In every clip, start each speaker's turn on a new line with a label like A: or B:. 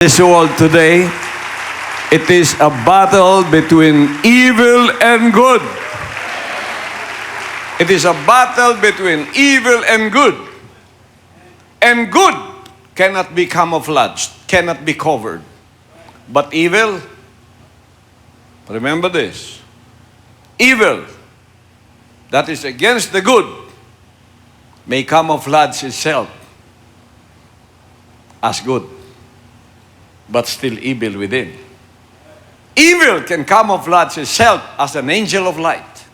A: This world today, it is a battle between evil and good. It is a battle between evil and good. And good cannot be camouflaged, cannot be covered. But evil, remember this, evil that is against the good may camouflage itself as good, but still evil within. Evil can camouflage itself as an angel of light.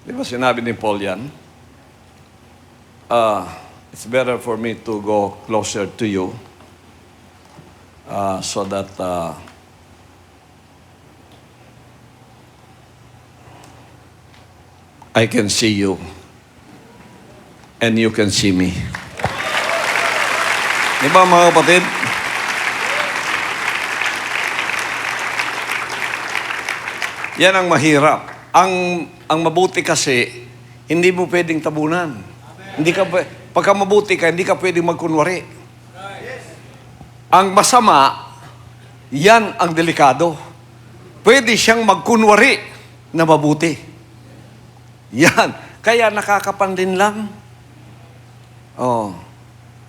A: Di ba sinabi ni Paul yan? It's better for me to go closer to you so that I can see you and you can see me. Di ba mga kapatid? Yan ang mahirap. Ang mabuti kasi, hindi mo pwedeng tabunan. Hindi ka, pagka mabuti ka, hindi ka pwedeng magkunwari. Ang masama, yan ang delikado. Pwede siyang magkunwari na mabuti. Yan. Kaya nakakapanlin lang. Oh.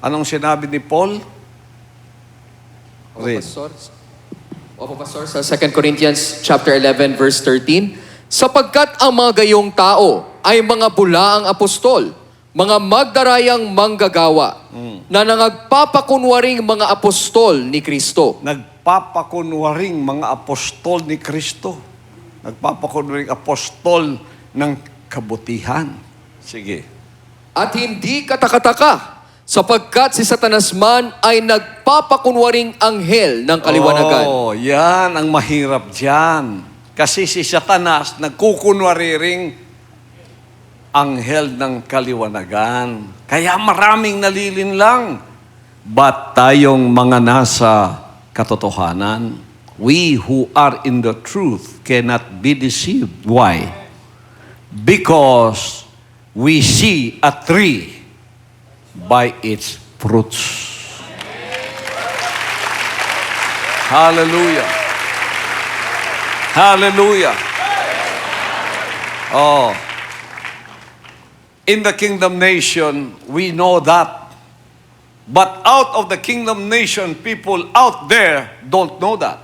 A: Anong sinabi ni Paul? Read.
B: Pastor, sa 2 Corinthians chapter 11 verse 13, sapagkat ang mga gayong tao ay mga bulaang apostol, mga magdarayang manggagawa, na nagpapakunwaring mga apostol ni Kristo.
A: Nagpapakunwaring mga apostol ni Kristo. Nagpapakunwaring apostol ng kabutihan. Sige.
B: At hindi katakataka, sapagkat si Satanas man ay nagpapakunwaring anghel ng kaliwanagan.
A: Oh, yan ang mahirap dyan. Kasi si Satanas nagkukunwari ring anghel ng kaliwanagan. Kaya maraming nalilinlang. But tayong mga nasa katotohanan, we who are in the truth cannot be deceived. Why? Because we see a tree by its fruits. Hallelujah. Hallelujah. Oh. In the kingdom nation, we know that. But out of the kingdom nation, people out there don't know that.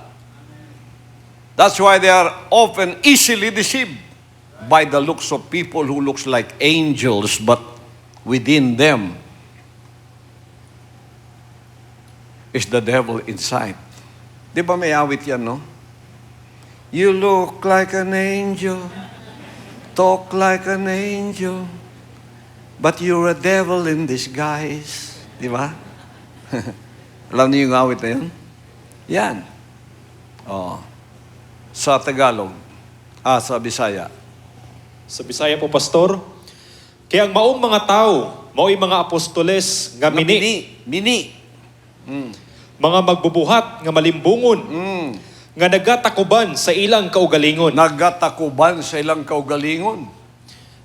A: That's why they are often easily deceived by the looks of people who looks like angels, but within them is the devil inside. Di ba may awit yan, no? You look like an angel, talk like an angel, but you're a devil in disguise. Di ba? Alam niyo yung awit na yun? Yan. Oh. Sa Tagalog. Sa Bisaya.
C: Sa Bisaya po, Pastor, kaya ang maong mga tao, mao'y mga apostoles nga mini.
A: Mini.
C: Mga magbubuhat nga malimbungon, nga nagatakuban sa ilang kaugalingon.
A: Nagatakuban sa ilang kaugalingon.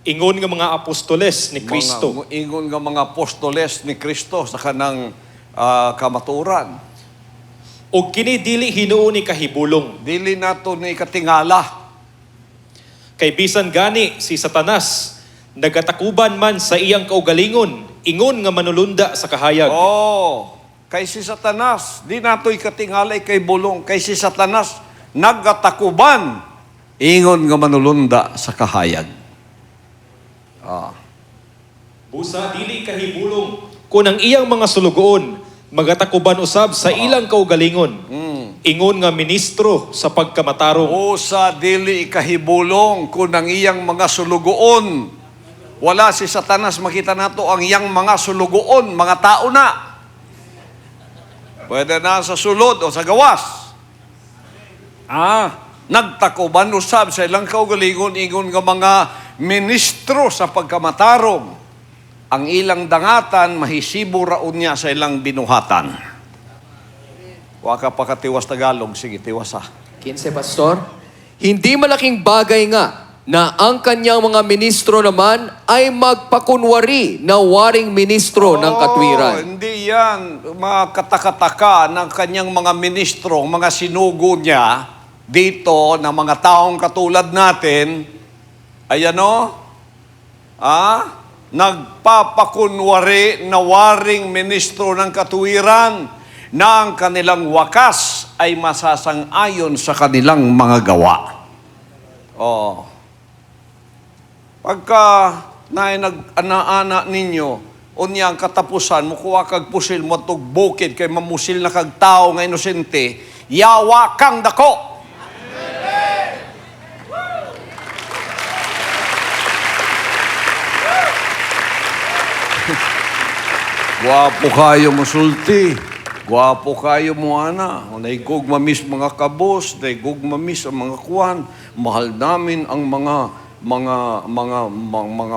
C: Ingon nga mga apostoles ni Kristo.
A: Ingon nga mga apostoles ni Kristo sa kanang kamaturan.
C: O kini dili hinuon ni kahibulong.
A: Dili nato ni katingala.
C: Kay bisan gani si Satanas, nagatakuban man sa iyang kaugalingon, ingon nga manulunda sa kahayag.
A: Oh, kay si Satanas, di nato'y katingalay kay bulong. Kay si Satanas, nagatakuban, ingon nga manulunda sa kahayag.
C: Busa dili kahibulong kung ang iyang mga sulugoon magatakuban usab sa ilang kaugalingon. Ingon nga ministro sa pagkamatarong.
A: Usa dili ikahibulong kung ang iyang mga sulugoon. Wala si Satanas, makita nato ang iyang mga sulugoon, mga tao na. Pwede na sa sulod o sa gawas. Nagtakuban usab sa ilang kaugalingon, ingon nga mga ministro sa pagkamatarong. Ang ilang dangatan, mahisibo raon niya sa ilang binuhatan. Waka pa katiwas Tagalog, sige, tiwas ha.
B: 15, Pastor, hindi malaking bagay nga na ang kanyang mga ministro naman ay magpakunwari na waring ministro ng katwiran.
A: Hindi yan mga katakataka ng kanyang mga ministro, mga sinugo niya dito na mga taong katulad natin, ay nagpapakunwari na waring ministro ng katwiran na ang kanilang wakas ay masasang-ayon sa kanilang mga gawa. Pagka nag-ana-ana ninyo, unya ang katapusan, mukuha kag pusil mo tug bukid, kay mamusil na kag tao nga inosente, yawa kang dako. Guwapo kayo musulti. Guwapo kayo mo ana. Naigog mamis mga kabos, naigog mamis ang mga kuwan. Mahal namin ang mga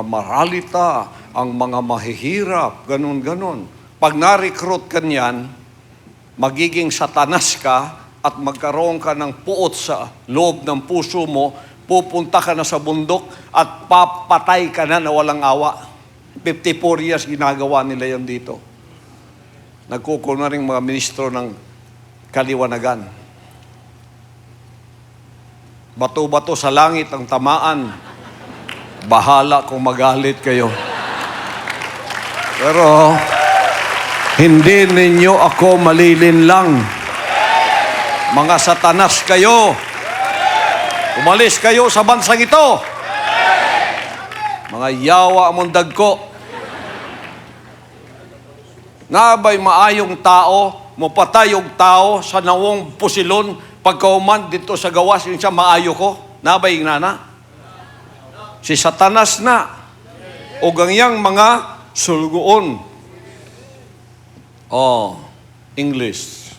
A: maralita, ang mga mahihirap, ganun. Pag na-recruit ka niyan, magiging satanas ka at magkaroon ka ng puot sa loob ng puso mo, pupunta ka na sa bundok at papatay ka na walang awa. 54 years ginagawa nila yan dito. Nagkukulo na rin mga ministro ng kaliwanagan. Bato-bato sa langit ang tamaan. Bahala kung magalit kayo. Pero, hindi ninyo ako malilinlang. Mga satanas kayo. Umalis kayo sa bansang ito. Mga yawa mong dagko. Nabay maayong tao, mapatay yung tao sa nawong pusilon, pagkauman dito sa gawas, yung siya maayo ko. Nabay yung nana. Si Satanas na. O gangyang mga sulgoon. English.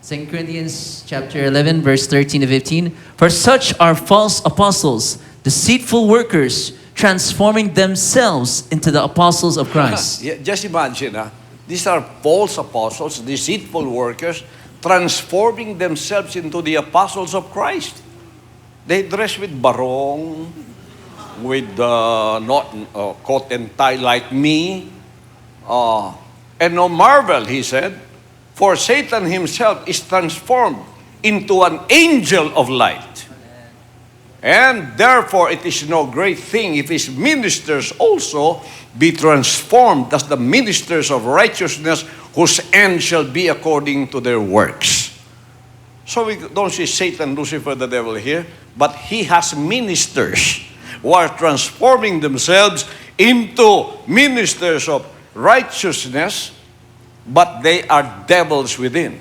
D: 2 Corinthians chapter 11, verse 13 to 15. For such are false apostles, deceitful workers, transforming themselves into the apostles of Christ.
A: Yeah, just imagine, these are false apostles, deceitful workers, transforming themselves into the apostles of Christ. They dress with barong, with not coat and tie like me. And no marvel, he said, for Satan himself is transformed into an angel of light. And therefore, it is no great thing if his ministers also be transformed as the ministers of righteousness, whose end shall be according to their works. So we don't see Satan, Lucifer, the devil here, but he has ministers who are transforming themselves into ministers of righteousness, but they are devils within.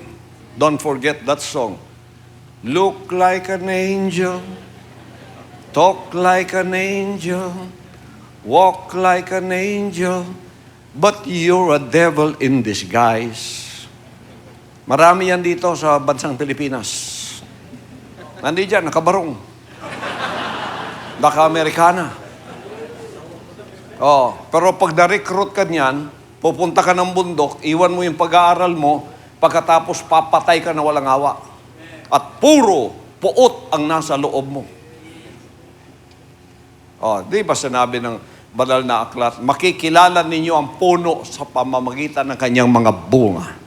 A: Don't forget that song. Look like an angel, talk like an angel, walk like an angel, but you're a devil in disguise. Marami yan dito sa bansang Pilipinas. Nandiyan, nakabarong. Naka-Amerikana. Pero pag na-recruit ka niyan, pupunta ka ng bundok, iwan mo yung pag-aaral mo, pagkatapos papatay ka na walang awa. At puro puot ang nasa loob mo. Di ba sinabi ng banal na aklat, makikilala ninyo ang puno sa pamamagitan ng kanyang mga bunga.